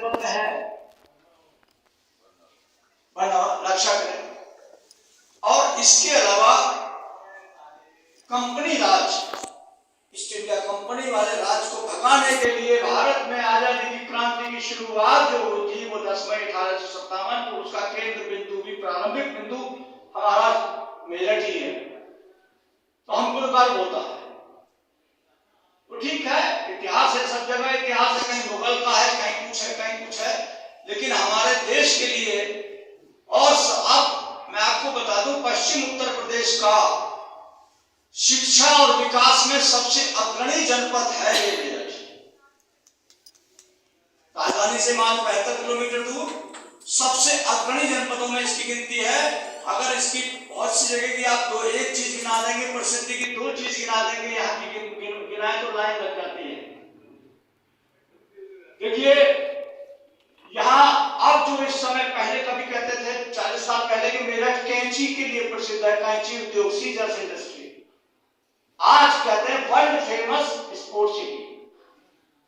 नेतृत्व में है, रक्षा करें। और इसके अलावा कंपनी राज, ईस्ट इंडिया कंपनी वाले राज को भगाने के लिए भारत में आजादी की क्रांति की शुरुआत जो हुई थी वो 10 मई 1857 को, उसका केंद्र बिंदु भी, प्रारंभिक बिंदु हमारा मेरठ ही है। तो हमको गर्व होता है। तो ठीक है, इतिहास है, सब जगह इतिहास है, कहीं मुगल का है, कहीं कुछ है, कहीं कुछ है, लेकिन हमारे देश के लिए, और अब मैं आपको बता दूं, पश्चिम उत्तर प्रदेश का शिक्षा और विकास में सबसे अग्रणी जनपद है ये मेरठ। राजधानी से मात्र 75 किलोमीटर दूर सबसे अग्रणी जनपदों में इसकी गिनती है। अगर इसकी बहुत सी जगह की आप दो एक चीज गिना देंगे, प्रसिद्धि की दो चीज गिना देंगे, यहाँ की गिनाए तो लाइन लग जाती है। देखिए यहाँ अब जो इस समय, पहले कभी कहते थे 40 साल पहले कि मेरठ कैंची के लिए प्रसिद्ध है, कैंची उद्योग, सीजर्स इंडस्ट्री। आज कहते हैं world famous sport city.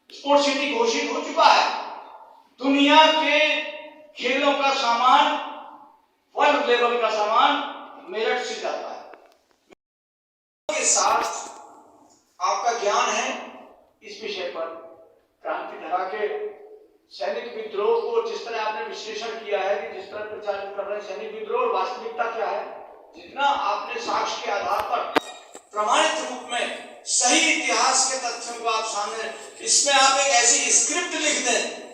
Sport city घोषित हो चुका है। दुनिया के खेलों का सामान, वर्ल्ड लेवल का सामान मेरठ से जाता है। के साथ आपका ज्ञान है इस विषय पर, क्रांति धरा के सैनिक विद्रोह को जिस तरह आपने विश्लेषण किया है कि जिस तरह प्रचारित कर रहे हैं सैनिक विद्रोह, वास्तविकता क्या है, जितना आपने साक्ष्य के आधार पर प्रमाणित रूप में सही इतिहास के तथ्यों को आप सामने, इसमें आप एक ऐसी स्क्रिप्ट लिख दें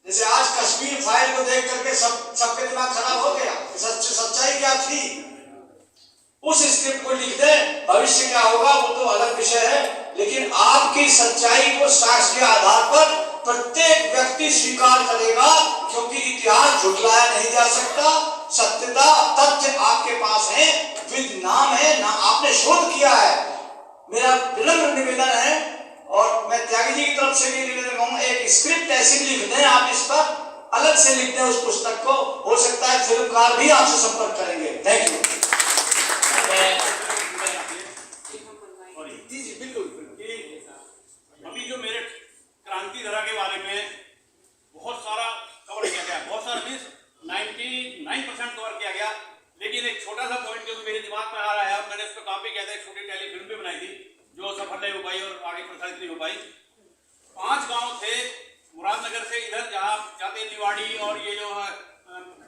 जैसे आज कश्मीर फाइल को देख करके सबके दिमाग खराब हो गया, सच्चाई क्या थी, उस स्क्रिप्ट को लिख दें। भविष्य क्या होगा वो तो अलग विषय है, लेकिन आपकी सच्चाई को साक्ष्य के आधार पर प्रत्येक व्यक्ति स्वीकार करेगा, क्योंकि इतिहास झुठलाया नहीं जा सकता। सत्यता, तथ्य आपके पास है, विद नाम है ना, आपने शोध किया है। मेरा विनम्र निवेदन है, और मैं त्यागी जी की तरफ से भी निवेदन करूंगा, एक स्क्रिप्ट ऐसी लिख दें, आप इस पर अलग से लिख दें उस पुस्तक को, हो सकता है फिल्मकार भी आपसे संपर्क करेंगे। Thank you. अभी जो मेरठ क्रांति धरा के बारे में बहुत सारा कवर किया गया, बहुत सारा मीन्स 99% कवर किया गया, लेकिन एक छोटा सा पॉइंट जो मेरे दिमाग में आ रहा है, मैंने इस पर काम भी किया था, एक छोटी टेलीफिल्म भी बनाई थी जो सफल नहीं हो पाई और आगे प्रसारित नहीं हो पाई। 5 गांव थे मुरादनगर से इधर, जहाँ जाते निवाड़ी और ये जो है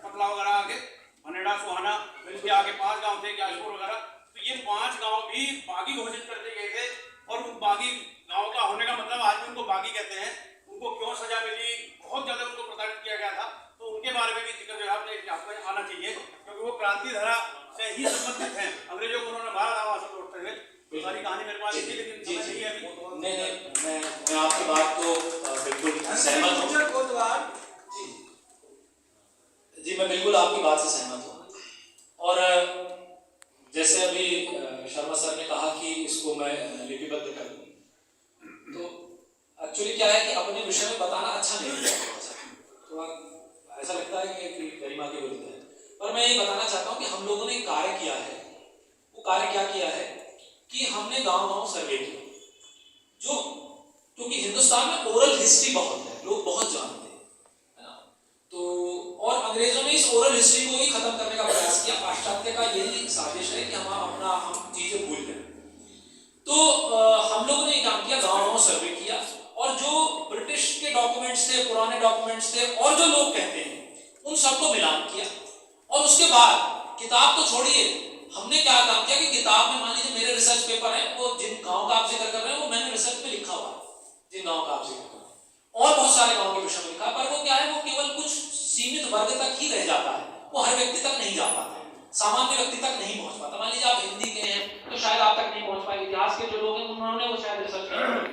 पतला वगैरह आगे मनेड़ा सुहाना, इसके आगे 5 गांव थे, क्याशपुर वगैरह। तो ये 5 गांव भी बागी घोषित कर दिए गए थे, और उन बागी गांव का होने का मतलब आज भी उनको बागी कहते हैं। उनको क्यों सजा मिली, बहुत ज्यादा उनको प्रताड़ित किया गया था, तो उनके बारे में भी जिक्र जो है आपने आना चाहिए, क्योंकि वो क्रांति धरा से ही संबंधित है। अंग्रेजों को उन्होंने भारत आवास लौटते हुए, सारी कहानी मेरे पास थी, लेकिन नहीं है अभी। नहीं, मैं आपकी बात को बिल्कुल सहमत हूँ जी, मैं बिल्कुल आपकी बात से सहमत हूँ। और जैसे अभी शर्मा सर ने कहा कि इसको मैं लिपिबद्ध कर दूं, तो एक्चुअली क्या है कि अपने विषय में बताना अच्छा नहीं लगता, तो ऐसा लगता है कि गरिमा के विरुद्ध है। पर मैं ये बताना चाहता हूँ कि हम लोगों ने कार्य किया है। वो कार्य क्या किया है कि हमने गांव-गांव सर्वे किया, जो क्योंकि हिंदुस्तान में ओरल हिस्ट्री बहुत है, लोग बहुत जानते हैं, है ना। तो और अंग्रेजों ने इस ओरल हिस्ट्री को ही खत्म करने का प्रयास किया। पाश्चात्य का यही साजिश है कि हम चीजें भूल गए। तो हम लोगों ने काम किया, गांव-गांव सर्वे किया, और जो ब्रिटिश के डॉक्यूमेंट्स थे, पुराने डॉक्यूमेंट्स थे, और जो लोग कहते हैं उन सबको मिलान किया। और उसके बाद किताब तो छोड़िए, हमने क्या काम किया कि किताब में, मान लीजिए मेरे रिसर्च पेपर है, वो जिन गांव का आप जिक्र कर रहे हैं वो मैंने रिसर्च में लिखा हुआ है, जिन गांव का आप जिक्र कर रहे हैं, और बहुत सारे गांव के विषय में लिखा, पर वो क्या है, वो केवल कुछ सीमित वर्ग तक ही रह जाता है, वो हर व्यक्ति तक नहीं जा पाता, सामान्य व्यक्ति तक नहीं पहुंच पाता। मान लीजिए आप हिंदी के हैं तो शायद आप तक नहीं पहुंच पाएंगे, इतिहास के जो लोग हैं उन्होंने वो शायद रिसर्च नहीं की,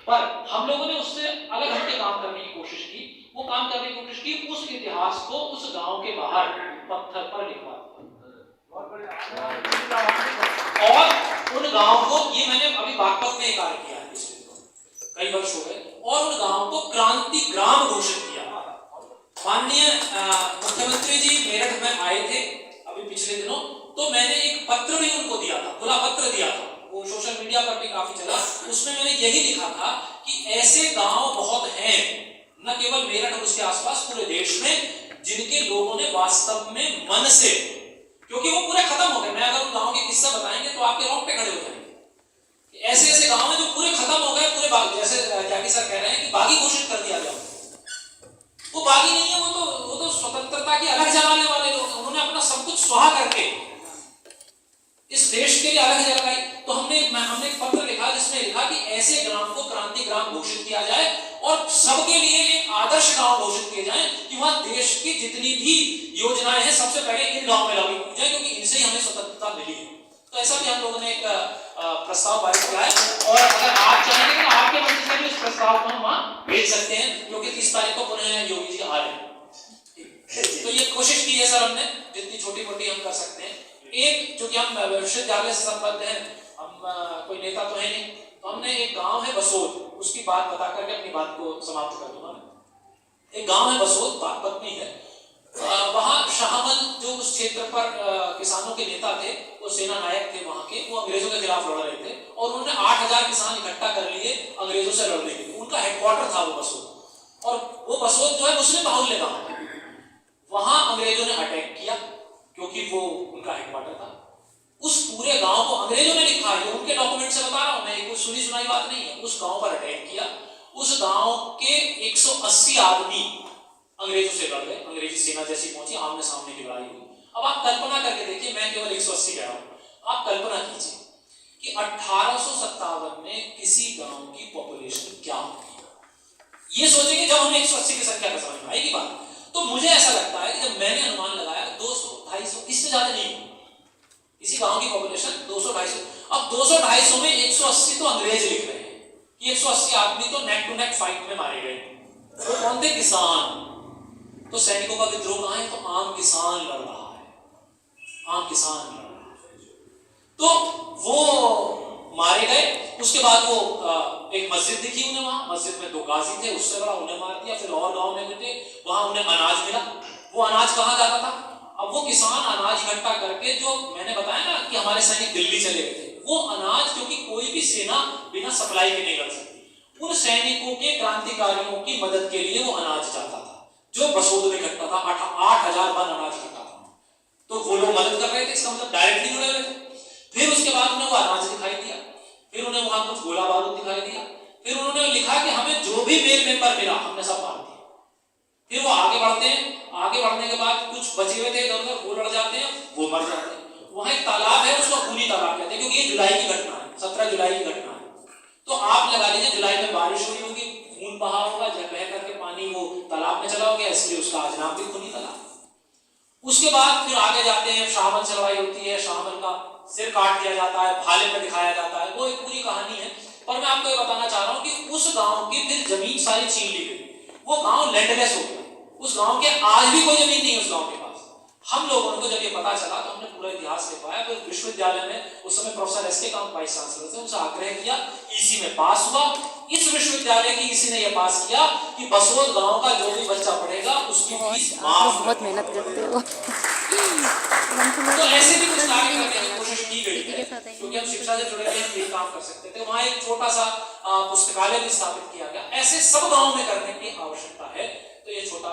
पर हम लोगों ने उससे अलग हटके काम करने की कोशिश की। वो काम करने की कोशिश की, उस इतिहास को उस गांव के बाहर पत्थर पर लिखवा दिया, और उन गांव को, ये मैंने अभी बागपत में एक कार्य किया है कई वर्ष हो गए, और उन गांव को क्रांति ग्राम घोषित किया। माननीय मुख्यमंत्री जी मेरठ में आए थे अभी पिछले दिनों, तो मैंने एक पत्र भी उनको दिया था, खुला पत्र दिया था, वो सोशल मीडिया पर भी काफी चला। उसमें मैंने यही लिखा था कि ऐसे गांव बहुत हैं, न न केवल मेरठ और उसके आसपास पूरे देश में, जिनके लोगों ने वास्तव में मन से, क्योंकि वो पूरे खत्म हो गए। मैं अगर उन गांव के किस्सा बताएंगे तो आपके रोंगटे खड़े हो जाएंगे। ऐसे ऐसे गांव हैं जो पूरे खत्म हो गए, पूरे बागी, जैसे त्यागी सर कह रहे हैं कि बागी घोषित कर दिया गया। वो बागी नहीं है, वो तो स्वतंत्रता की अलग जलाने वाले लोग हैं। उन्होंने अपना सब कुछ स्वाहा करके इस देश के लिए अलग जलाई। तो हमने एक पत्र लिखा जिसमें लिखा कि ऐसे ग्राम को क्रांति ग्राम घोषित किया जाए और सबके लिए एक आदर्श गांव घोषित किए जाए कि वहां देश की जितनी भी योजनाएं हैं सबसे पहले इन गांव में लागू की जाए, क्योंकि इनसे ही हमें स्वतंत्रता मिली है। तो ऐसा भी हम लोगों ने एक प्रस्ताव पारित किया है और अगर आप चाहेंगे तो आपके मंच से भी इस प्रस्ताव को हम वहां भेज सकते हैं, क्योंकि 30 तारीख को पुनः योगी जी आ रहे हैं। तो ये कोशिश की है सर हमने, जितनी छोटी मोटी हम कर सकते हैं। एक, चूंकि हम विश्वविद्यालय से संबद्ध हैं, हम कोई नेता तो है नहीं, तो हमने एक गांव है बसोद, उसकी बात बता करके अपनी बात को समाप्त कर दूंगा। एक गांव है बसोद, बागपत में है। वहां शाहमल जो उस क्षेत्र पर किसानों के नेता थे, वो सेना नायक थे वहां के, वो अंग्रेजों के खिलाफ लड़ रहे थे और उन्होंने 8000 किसान इकट्ठा कर लिए अंग्रेजों से लड़ने के लिए। उनका हेडक्वार्टर था वो बसोद, और वो बसोद जो है मुस्लिम बाहुल्य गांव है। वहां अंग्रेजों ने अटैक किया क्योंकि वो उनका हेडक्वार्टर था। उस पूरे गांव को अंग्रेजों ने लिखा है, उनके डॉक्यूमेंट से बता रहा हूं मैं, कोई सुनी सुनाई बात नहीं है। उस गांव पर अटैक किया, उस गांव के 180 आदमी अंग्रेजों से लड़ गए। अंग्रेजी सेना जैसी पहुंची, आमने सामने की लड़ाई हुई। अब आप कल्पना करके देखिए, मैं केवल 180 कह रहा हूं, आप कल्पना कीजिए कि 1857 में किसी गांव की पॉपुलेशन क्या होगी। ये सोचेंगे जब हम 180 की संख्या का समझ में आएगी बात। तो मुझे ऐसा लगता है कि जब मैंने अनुमान लगाया 200-250, इससे ज्यादा नहीं, इसी गांव की पॉपुलेशन 200-250। अब 200-250 में 180 तो अंग्रेज लिख रहे हैं कि 180 आदमी तो नेक टू नेक फाइट में मारे गए। वो कौन थे? किसान। तो सैनिकों का विद्रोह कहां है? तो आम किसान लड़ रहा है, आम किसान लड़ रहा है। तो वो मारे गए। उसके बाद वो एक मस्जिद दिखी उन्हें, वहां मस्जिद में 2 गाजी थे, उससे बड़ा उन्हें मार दिया। फिर और गांव में घुटे, वहां उन्हें अनाज मिला। वो अनाज कहां जाता था? अब वो किसान अनाज इकट्ठा करके, जो मैंने बताया ना कि हमारे सैनिक दिल्ली चले गए थे, वो अनाज, क्योंकि कोई भी सेना बिना सप्लाई के नहीं लड़ सकती, उन सैनिकों के, क्रांतिकारियों की मदद के लिए वो अनाज जाता था, जो बसोद में इकट्ठा था। 8000 मन अनाज इकट्ठा था। तो वो लोग मदद कर रहे थे, इसका मतलब डायरेक्टली जुड़े हुए थे। फिर उसके बाद उन्हें वो अनाज दिखाई दिया, फिर उन्हें वहां कुछ गोला बारूद दिखाई दिया, फिर उन्होंने लिखा कि हमें जो भी मेल मेंबर मिला हमने सब मार दिया। फिर वो आगे बढ़ते हैं, आगे बढ़ने के बाद कुछ बचे हुए थे इधर उधर, वो लड़ जाते हैं, वो मर जाते हैं। वहां एक तालाब है, उसको खूनी तालाब कहते हैं, क्योंकि ये जुलाई की घटना है, 17 जुलाई की घटना है। तो आप लगा लीजिए जुलाई में बारिश हुई होगी, खून बहा होगा, जब बह करके पानी वो तालाब में चला गया, इसलिए उसका आज नाम भी खूनी तालाब। उसके बाद फिर आगे जाते हैं, शाहमल से लड़ाई होती है, शाहमल का सिर काट दिया जाता है, भाले में दिखाया जाता है, वो एक पूरी कहानी है। पर मैं आपको ये बताना चाह रहा हूं कि उस गांव की फिर जमीन सारी छीन ली गई, वो गांव लैंडलेस हो गया। उस गांव के आज भी कोई जमीन नहीं है उस गांव के पास। हम लोगों को जब ये पता चला तो हमने पूरा इतिहास लिखवाया। फिर विश्वविद्यालय में उस समय प्रोफेसर एस के कांत वाइस चांसलर थे, उनसे आग्रह किया, ईसी में पास हुआ। इस विश्वविद्यालय की ईसी ने यह पास किया कि बसोद गांव का जो भी बच्चा पढ़ेगा उसकी फीस माफ। बहुत मेहनत करते हो। तो ऐसे भी कुछ कार्य करने की कोशिश की गई है, क्योंकि हम शिक्षा से जुड़े हैं, हम ये काम कर सकते थे। वहां एक छोटा सा पुस्तकालय भी स्थापित किया गया। ऐसे सब गाँव में करने की आवश्यकता है। तो ये छोटा